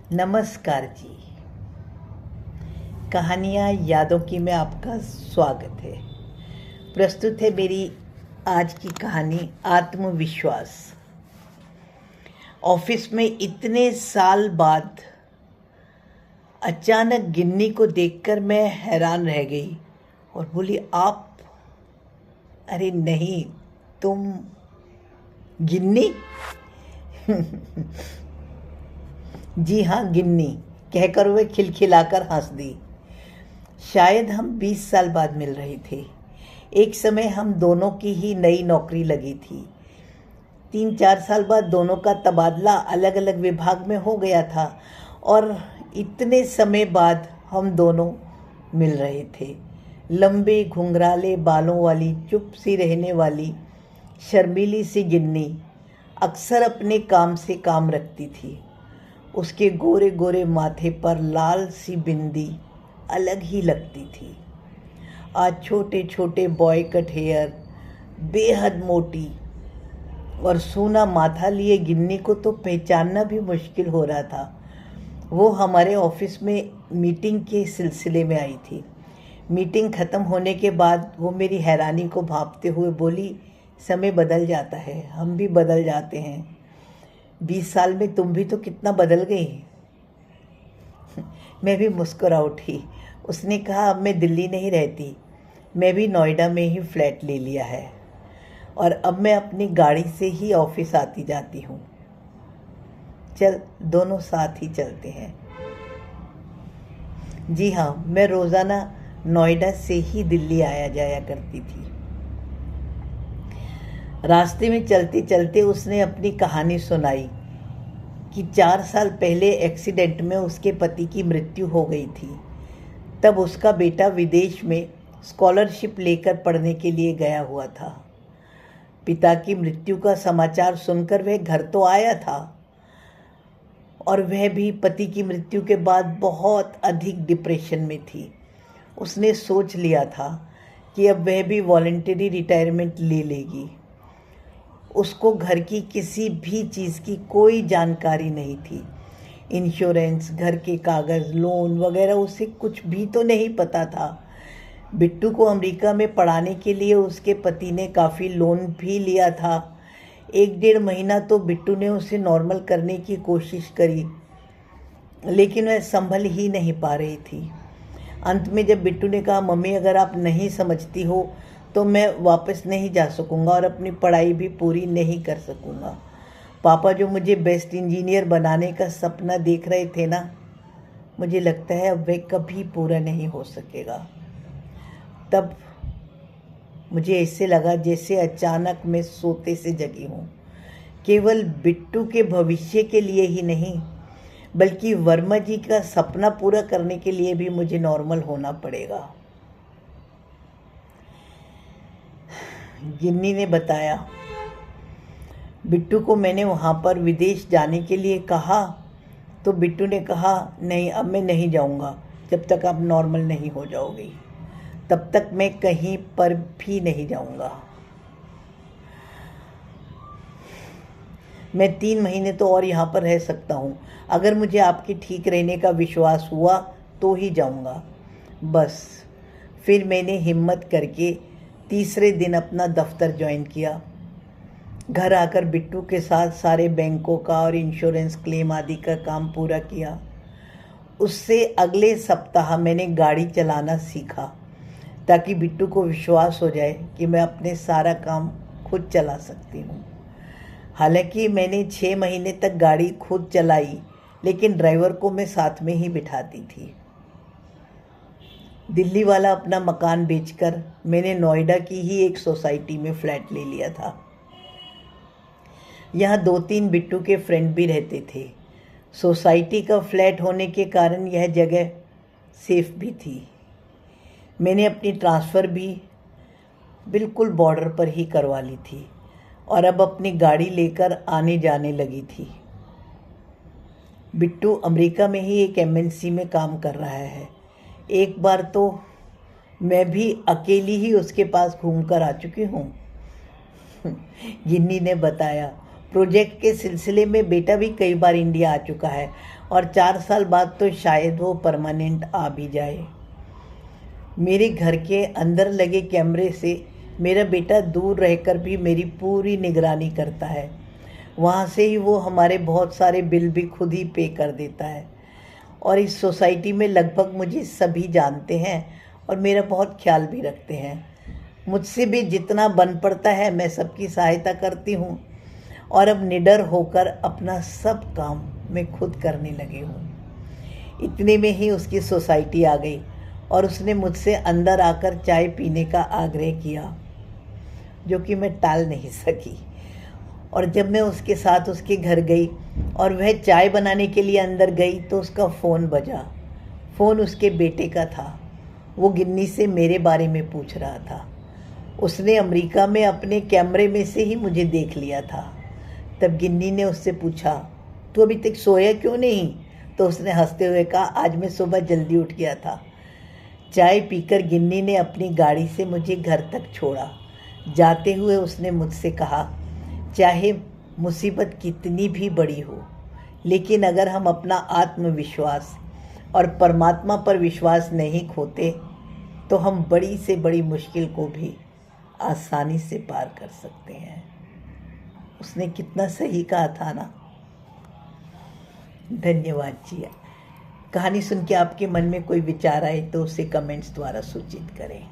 नमस्कार जी। कहानियाँ यादों की में आपका स्वागत है। प्रस्तुत है मेरी आज की कहानी आत्मविश्वास। ऑफिस में इतने साल बाद अचानक गिन्नी को देखकर मैं हैरान रह गई और बोली, आप? अरे नहीं, तुम गिन्नी? जी हाँ, गिन्नी, कहकर वह खिलखिलाकर हंस दी। शायद हम 20 साल बाद मिल रहे थे। एक समय हम दोनों की ही नई नौकरी लगी थी। 3-4 साल बाद दोनों का तबादला अलग अलग विभाग में हो गया था और इतने समय बाद हम दोनों मिल रहे थे। लंबे घुंघराले बालों वाली, चुप सी रहने वाली, शर्मीली सी गिन्नी अक्सर अपने काम से काम रखती थी। उसके गोरे गोरे माथे पर लाल सी बिंदी अलग ही लगती थी। आज छोटे छोटे बॉय कट हेयर, बेहद मोटी और सूना माथा लिए गिन्नी को तो पहचानना भी मुश्किल हो रहा था। वो हमारे ऑफिस में मीटिंग के सिलसिले में आई थी। मीटिंग ख़त्म होने के बाद वो मेरी हैरानी को भांपते हुए बोली, समय बदल जाता है, हम भी बदल जाते हैं। 20 साल में तुम भी तो कितना बदल गई। मैं भी मुस्कुरा उठी। उसने कहा, अब मैं दिल्ली नहीं रहती, मैं भी नोएडा में ही फ्लैट ले लिया है और अब मैं अपनी गाड़ी से ही ऑफिस आती जाती हूँ। चल, दोनों साथ ही चलते हैं। जी हाँ, मैं रोज़ाना नोएडा से ही दिल्ली आया जाया करती थी। रास्ते में चलते चलते उसने अपनी कहानी सुनाई कि 4 साल पहले एक्सीडेंट में उसके पति की मृत्यु हो गई थी। तब उसका बेटा विदेश में स्कॉलरशिप लेकर पढ़ने के लिए गया हुआ था। पिता की मृत्यु का समाचार सुनकर वह घर तो आया था और वह भी पति की मृत्यु के बाद बहुत अधिक डिप्रेशन में थी। उसने सोच लिया था कि अब वह भी वॉलंटरी रिटायरमेंट ले लेगी। उसको घर की किसी भी चीज़ की कोई जानकारी नहीं थी। इंश्योरेंस, घर के कागज़, लोन वगैरह उसे कुछ भी तो नहीं पता था। बिट्टू को अमेरिका में पढ़ाने के लिए उसके पति ने काफ़ी लोन भी लिया था। 1-1.5 महीना तो बिट्टू ने उसे नॉर्मल करने की कोशिश करी, लेकिन वह संभल ही नहीं पा रही थी। अंत में जब बिट्टू ने कहा, मम्मी अगर आप नहीं समझती हो तो मैं वापस नहीं जा सकूंगा और अपनी पढ़ाई भी पूरी नहीं कर सकूंगा। पापा जो मुझे बेस्ट इंजीनियर बनाने का सपना देख रहे थे ना, मुझे लगता है अब वह कभी पूरा नहीं हो सकेगा। तब मुझे ऐसे लगा जैसे अचानक मैं सोते से जगी हूँ। केवल बिट्टू के भविष्य के लिए ही नहीं, बल्कि वर्मा जी का सपना पूरा करने के लिए भी मुझे नॉर्मल होना पड़ेगा। गिन्नी ने बताया, बिट्टू को मैंने वहाँ पर विदेश जाने के लिए कहा तो बिट्टू ने कहा, नहीं, अब मैं नहीं जाऊँगा जब तक आप नॉर्मल नहीं हो जाओगी। तब तक मैं कहीं पर भी नहीं जाऊँगा। मैं 3 महीने तो और यहाँ पर रह सकता हूँ। अगर मुझे आपके ठीक रहने का विश्वास हुआ तो ही जाऊँगा, बस। फिर मैंने हिम्मत करके तीसरे दिन अपना दफ्तर ज्वाइन किया। घर आकर बिट्टू के साथ सारे बैंकों का और इंश्योरेंस क्लेम आदि का काम पूरा किया। उससे अगले सप्ताह मैंने गाड़ी चलाना सीखा ताकि बिट्टू को विश्वास हो जाए कि मैं अपने सारा काम खुद चला सकती हूँ। हालांकि मैंने 6 महीने तक गाड़ी खुद चलाई, लेकिन ड्राइवर को मैं साथ में ही बिठाती थी। दिल्ली वाला अपना मकान बेचकर मैंने नोएडा की ही एक सोसाइटी में फ्लैट ले लिया था। यहाँ 2-3 बिट्टू के फ्रेंड भी रहते थे। सोसाइटी का फ्लैट होने के कारण यह जगह सेफ भी थी। मैंने अपनी ट्रांसफ़र भी बिल्कुल बॉर्डर पर ही करवा ली थी और अब अपनी गाड़ी लेकर आने जाने लगी थी। बिट्टू अमेरिका में ही एक एमएनसी में काम कर रहा है। एक बार तो मैं भी अकेली ही उसके पास घूमकर आ चुकी हूँ। गिन्नी ने बताया। प्रोजेक्ट के सिलसिले में बेटा भी कई बार इंडिया आ चुका है और 4 साल बाद तो शायद वो परमानेंट आ भी जाए। मेरे घर के अंदर लगे कैमरे से मेरा बेटा दूर रहकर भी मेरी पूरी निगरानी करता है। वहाँ से ही वो हमारे बहुत सारे बिल भी खुद ही पे कर देता है। और इस सोसाइटी में लगभग मुझे सभी जानते हैं और मेरा बहुत ख्याल भी रखते हैं। मुझसे भी जितना बन पड़ता है मैं सबकी सहायता करती हूँ और अब निडर होकर अपना सब काम मैं खुद करने लगी हूँ। इतने में ही उसकी सोसाइटी आ गई और उसने मुझसे अंदर आकर चाय पीने का आग्रह किया, जो कि मैं टाल नहीं सकी। और जब मैं उसके साथ उसके घर गई और वह चाय बनाने के लिए अंदर गई तो उसका फ़ोन बजा। फ़ोन उसके बेटे का था। वो गिन्नी से मेरे बारे में पूछ रहा था। उसने अमेरिका में अपने कैमरे में से ही मुझे देख लिया था। तब गिन्नी ने उससे पूछा, तू अभी तक सोया क्यों नहीं? तो उसने हंसते हुए कहा, आज मैं सुबह जल्दी उठ गया था। चाय पीकर गिन्नी ने अपनी गाड़ी से मुझे घर तक छोड़ा। जाते हुए उसने मुझसे कहा, चाहे मुसीबत कितनी भी बड़ी हो, लेकिन अगर हम अपना आत्मविश्वास और परमात्मा पर विश्वास नहीं खोते तो हम बड़ी से बड़ी मुश्किल को भी आसानी से पार कर सकते हैं। उसने कितना सही कहा था ना। धन्यवाद जी। कहानी सुन के आपके मन में कोई विचार आए तो उसे कमेंट्स द्वारा सूचित करें।